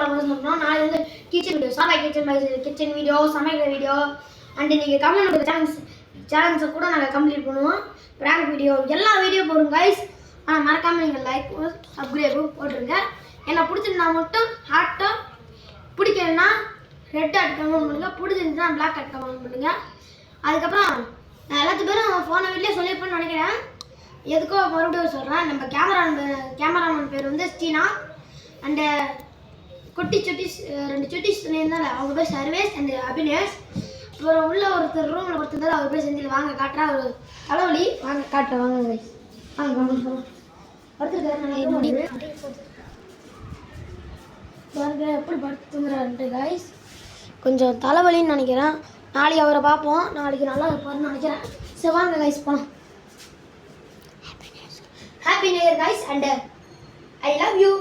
போகிற சொல்கிறோம். நாளைக்கு வந்து கிச்சன் வீடியோ, சாதா கிச்சன் வீடியோ, சமைக்கிற வீடியோ அண்ட் நீங்கள் கமெண்ட் பண்ணுற சேலஞ்சை கூட நாங்கள் கம்ப்ளீட் பண்ணுவோம். ப்ராங்க் வீடியோ எல்லா வீடியோ போடுங்க கைஸ். ஆனால் மறக்காமல் நீங்கள் லைக் சப்ஸ்கிரைபும் போட்டுருங்க. என்ன பிடிச்சிருந்தா மட்டும் ஹார்ட்டாக, பிடிக்கலன்னா ரெட் ஹார்ட் கமெண்ட் பண்ணுங்கள், பிடிச்சிருந்துச்சுன்னா பிளாக் ஹார்ட் கமெண்ட் பண்ணுங்கள். அதுக்கப்புறம் நான் எல்லாத்து பேரும் ஃபோனை வீட்லேயே சொல்லியிருப்பேன்னு நினைக்கிறேன். எதுக்கோ மறுபடியும் சொல்கிறேன். நம்ம கேமராமேன் பேர் வந்து ஸ்டீனா அண்டு குட்டி சுட்டிஸ் 2 சுட்டிஸ் இருந்தாலும் அவங்க பேர் சர்வேஸ் அண்ட் அபினேஷ். அப்புறம் உள்ள ஒருத்தர் ரூமில் ஒருத்தர் அவர் பேர் செந்தில். வாங்க காட்டுறேன், ஒரு தலைவலி. வாங்க காட்டுறேன், வாங்க கைஸ். வாங்க பாருங்க எப்படி படுத்துங்கிறான்ட்டு கைஸ். கொஞ்சம் தலைவலின்னு நினைக்கிறேன். நாளைக்கு அவரை பார்ப்போம். நாளைக்கு நல்லா இருப்பாருன்னு நினைக்கிறேன். சரி வாங்க கைஸ் போகலாம். Happy New Year guys and I love you.